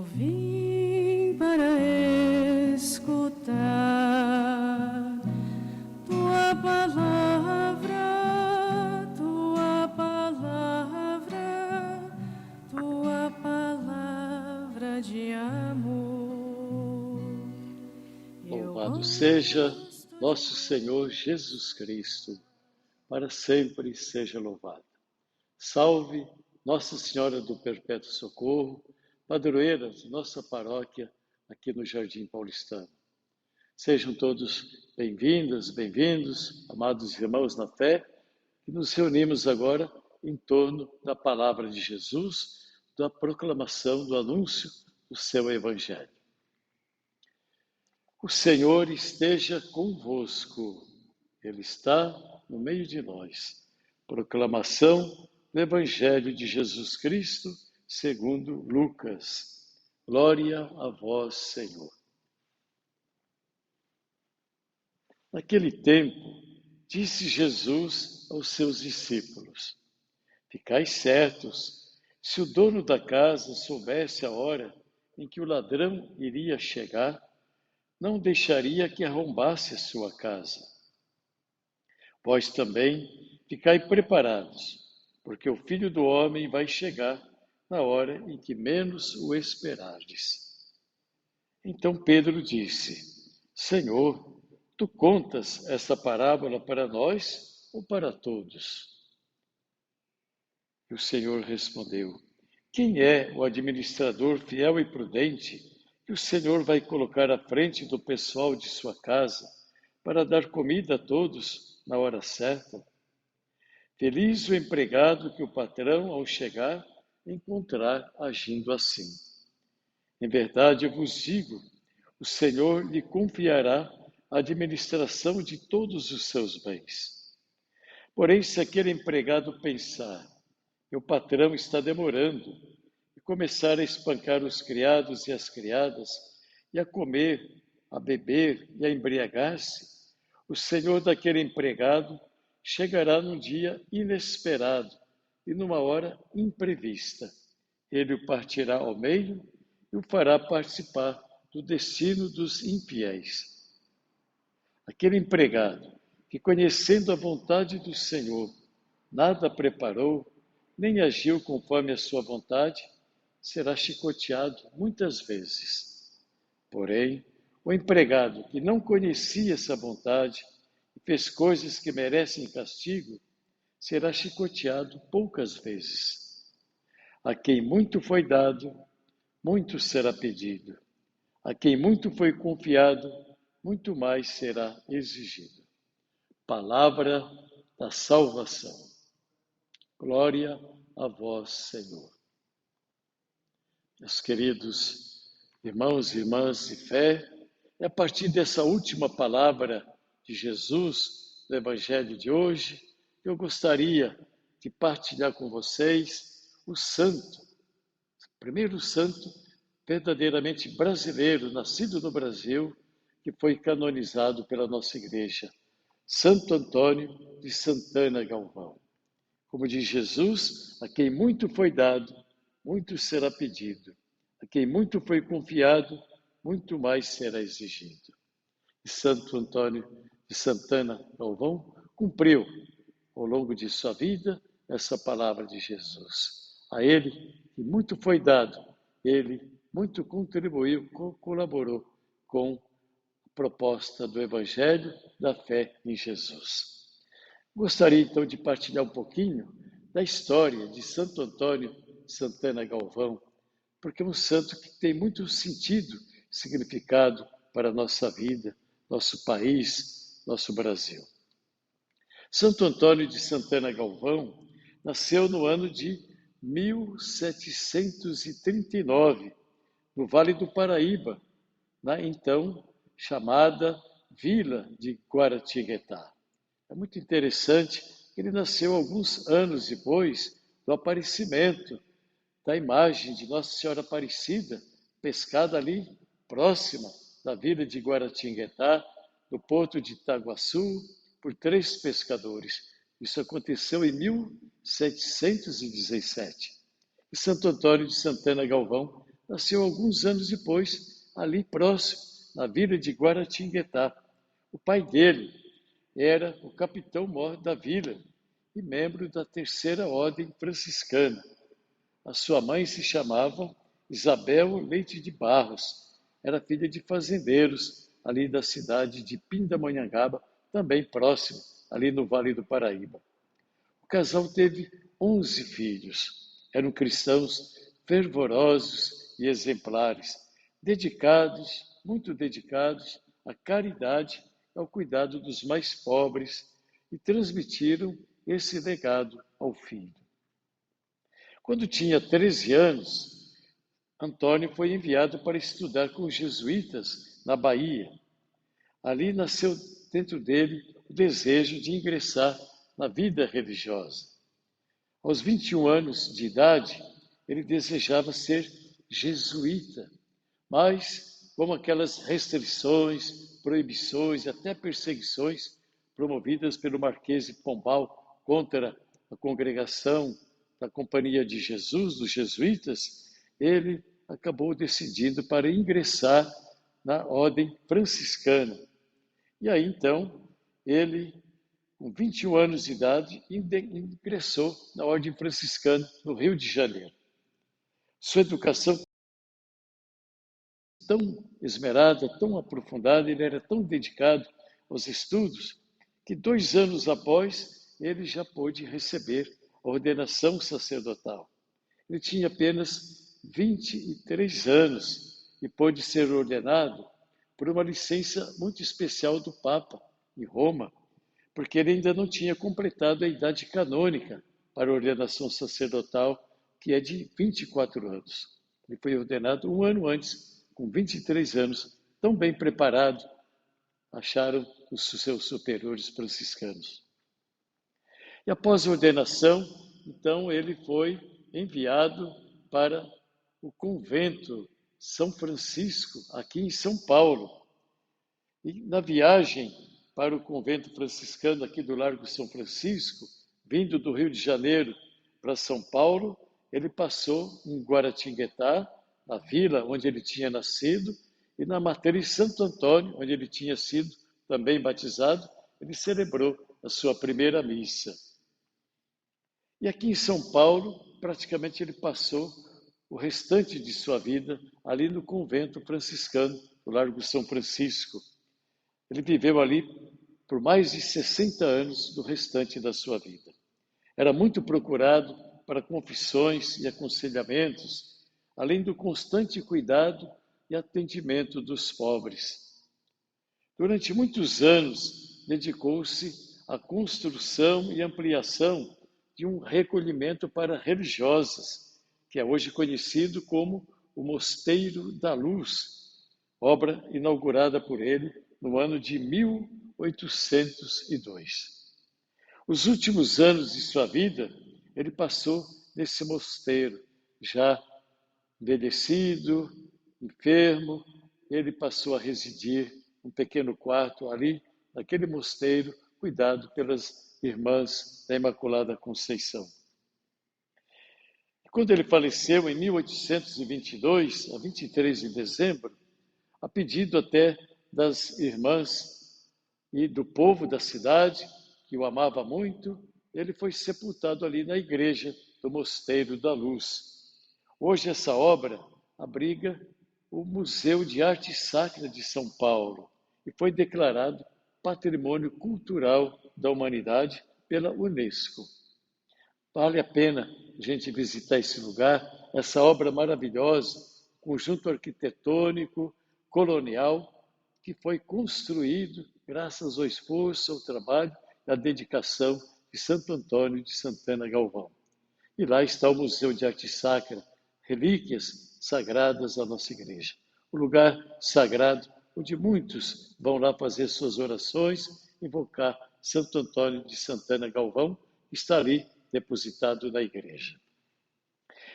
Eu vim para escutar tua palavra, tua palavra, tua palavra de amor. Louvado seja nosso Senhor Jesus Cristo, para sempre seja louvado. Salve Nossa Senhora do Perpétuo Socorro, padroeira de nossa paróquia aqui no Jardim Paulistano. Sejam todos bem-vindas, bem-vindos, amados irmãos na fé, que nos reunimos agora em torno da palavra de Jesus, da proclamação, do anúncio do seu Evangelho. O Senhor esteja convosco, Ele está no meio de nós. Proclamação do Evangelho de Jesus Cristo, segundo Lucas. Glória a vós, Senhor. Naquele tempo, disse Jesus aos seus discípulos: Ficai certos, se o dono da casa soubesse a hora em que o ladrão iria chegar, não deixaria que arrombasse a sua casa. Vós também ficai preparados, porque o Filho do Homem vai chegar na hora em que menos o esperardes. Então Pedro disse: Senhor, tu contas esta parábola para nós ou para todos? E o Senhor respondeu: Quem é o administrador fiel e prudente que o Senhor vai colocar à frente do pessoal de sua casa para dar comida a todos na hora certa? Feliz o empregado que o patrão, ao chegar, encontrar agindo assim. Em verdade, eu vos digo, o Senhor lhe confiará a administração de todos os seus bens. Porém, se aquele empregado pensar, meu patrão está demorando, e começar a espancar os criados e as criadas, e a comer, a beber e a embriagar-se, o senhor daquele empregado chegará num dia inesperado e numa hora imprevista. Ele o partirá ao meio e o fará participar do destino dos infiéis. Aquele empregado que, conhecendo a vontade do Senhor, nada preparou, nem agiu conforme a sua vontade, será chicoteado muitas vezes. Porém, o empregado que não conhecia essa vontade e fez coisas que merecem castigo, será chicoteado poucas vezes. A quem muito foi dado, muito será pedido. A quem muito foi confiado, muito mais será exigido. Palavra da salvação. Glória a vós, Senhor. Meus queridos irmãos e irmãs de fé, é a partir dessa última palavra de Jesus, do Evangelho de hoje, que eu gostaria de partilhar com vocês o santo, o primeiro santo verdadeiramente brasileiro, nascido no Brasil, que foi canonizado pela nossa igreja, Santo Antônio de Santana Galvão. Como diz Jesus, a quem muito foi dado, muito será pedido. A quem muito foi confiado, muito mais será exigido. E Santo Antônio de Santana Galvão cumpriu, ao longo de sua vida, essa palavra de Jesus. A ele, que muito foi dado, ele muito contribuiu, colaborou com a proposta do Evangelho da fé em Jesus. Gostaria então de partilhar um pouquinho da história de Santo Antônio de Santana Galvão, porque é um santo que tem muito sentido, significado para a nossa vida, nosso país, nosso Brasil. Santo Antônio de Santana Galvão nasceu no ano de 1739, no Vale do Paraíba, na então chamada Vila de Guaratinguetá. É muito interessante que ele nasceu alguns anos depois do aparecimento da imagem de Nossa Senhora Aparecida, pescada ali próxima da vila de Guaratinguetá, no porto de Itaguaçu, por 3 pescadores. Isso aconteceu em 1717. E Santo Antônio de Santana Galvão nasceu alguns anos depois, ali próximo, na vila de Guaratinguetá. O pai dele era o capitão-mor da vila e membro da Terceira Ordem Franciscana. A sua mãe se chamava Isabel Leite de Barros. Era filha de fazendeiros ali da cidade de Pindamonhangaba, também próximo, ali no Vale do Paraíba. O casal teve 11 filhos. Eram cristãos fervorosos e exemplares, dedicados, muito dedicados à caridade e ao cuidado dos mais pobres e transmitiram esse legado ao filho. Quando tinha 13 anos, Antônio foi enviado para estudar com os jesuítas na Bahia. Ali nasceu dentro dele o desejo de ingressar na vida religiosa. Aos 21 anos de idade, ele desejava ser jesuíta, mas com aquelas restrições, proibições e até perseguições promovidas pelo Marquês de Pombal contra a congregação da Companhia de Jesus, dos jesuítas, ele acabou decidindo para ingressar na ordem franciscana. E aí, então, ele, com 21 anos de idade, ingressou na ordem franciscana no Rio de Janeiro. Sua educação tão esmerada, tão aprofundada, ele era tão dedicado aos estudos, que 2 anos após, ele já pôde receber a ordenação sacerdotal. Ele tinha apenas 23 anos e pôde ser ordenado por uma licença muito especial do Papa, em Roma, porque ele ainda não tinha completado a idade canônica para a ordenação sacerdotal, que é de 24 anos. Ele foi ordenado um ano antes, com 23 anos, tão bem preparado, acharam os seus superiores franciscanos. E após a ordenação, então, ele foi enviado para o convento São Francisco, aqui em São Paulo. E na viagem para o convento franciscano aqui do Largo São Francisco, vindo do Rio de Janeiro para São Paulo, ele passou em Guaratinguetá, na vila onde ele tinha nascido, e na matriz Santo Antônio, onde ele tinha sido também batizado, ele celebrou a sua primeira missa. E aqui em São Paulo, praticamente ele passou o restante de sua vida ali no convento franciscano do Largo São Francisco. Ele viveu ali por mais de 60 anos do restante da sua vida. Era muito procurado para confissões e aconselhamentos, além do constante cuidado e atendimento dos pobres. Durante muitos anos, dedicou-se à construção e ampliação de um recolhimento para religiosas, que é hoje conhecido como o Mosteiro da Luz, obra inaugurada por ele no ano de 1802. Os últimos anos de sua vida, ele passou nesse mosteiro, já envelhecido, enfermo, ele passou a residir num pequeno quarto ali, naquele mosteiro, cuidado pelas irmãs da Imaculada Conceição. Quando ele faleceu em 1822, a 23 de dezembro, a pedido até das irmãs e do povo da cidade, que o amava muito, ele foi sepultado ali na igreja do Mosteiro da Luz. Hoje essa obra abriga o Museu de Arte Sacra de São Paulo e foi declarado Patrimônio Cultural da Humanidade pela Unesco. Vale a pena a gente visitar esse lugar, essa obra maravilhosa, conjunto arquitetônico, colonial, que foi construído graças ao esforço, ao trabalho e à dedicação de Santo Antônio de Santana Galvão. E lá está o Museu de Arte Sacra, relíquias sagradas da nossa igreja. O lugar sagrado onde muitos vão lá fazer suas orações, invocar Santo Antônio de Santana Galvão, que está ali depositado na igreja.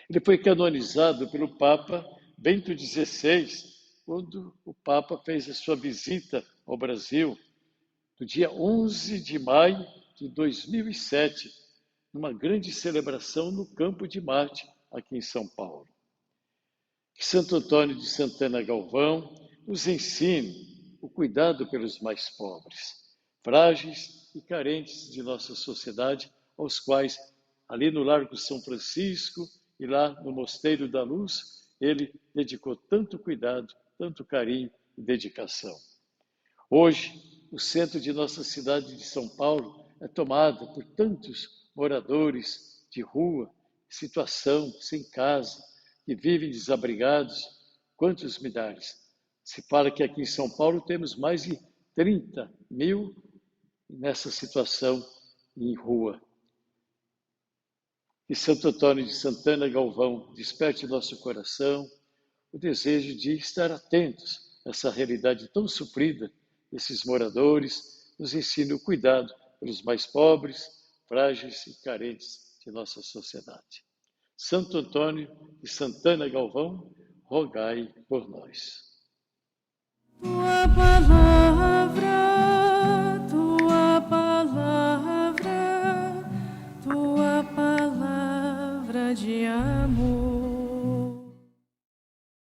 Ele foi canonizado pelo Papa Bento XVI, quando o Papa fez a sua visita ao Brasil, no dia 11 de maio de 2007, numa grande celebração no Campo de Marte, aqui em São Paulo. Que Santo Antônio de Santana Galvão nos ensine o cuidado pelos mais pobres, frágeis e carentes de nossa sociedade, aos quais, ali no Largo São Francisco e lá no Mosteiro da Luz, ele dedicou tanto cuidado, tanto carinho e dedicação. Hoje, o centro de nossa cidade de São Paulo é tomado por tantos moradores de rua, situação, sem casa, que vivem desabrigados. Quantos milhares? Se fala que aqui em São Paulo temos mais de 30 mil nessa situação em rua. Que Santo Antônio de Santana Galvão desperte nosso coração o desejo de estar atentos a essa realidade tão sofrida desses moradores, nos ensine o cuidado pelos mais pobres, frágeis e carentes de nossa sociedade. Santo Antônio de Santana Galvão, rogai por nós. Tua palavra, tua palavra, tua palavra de amor.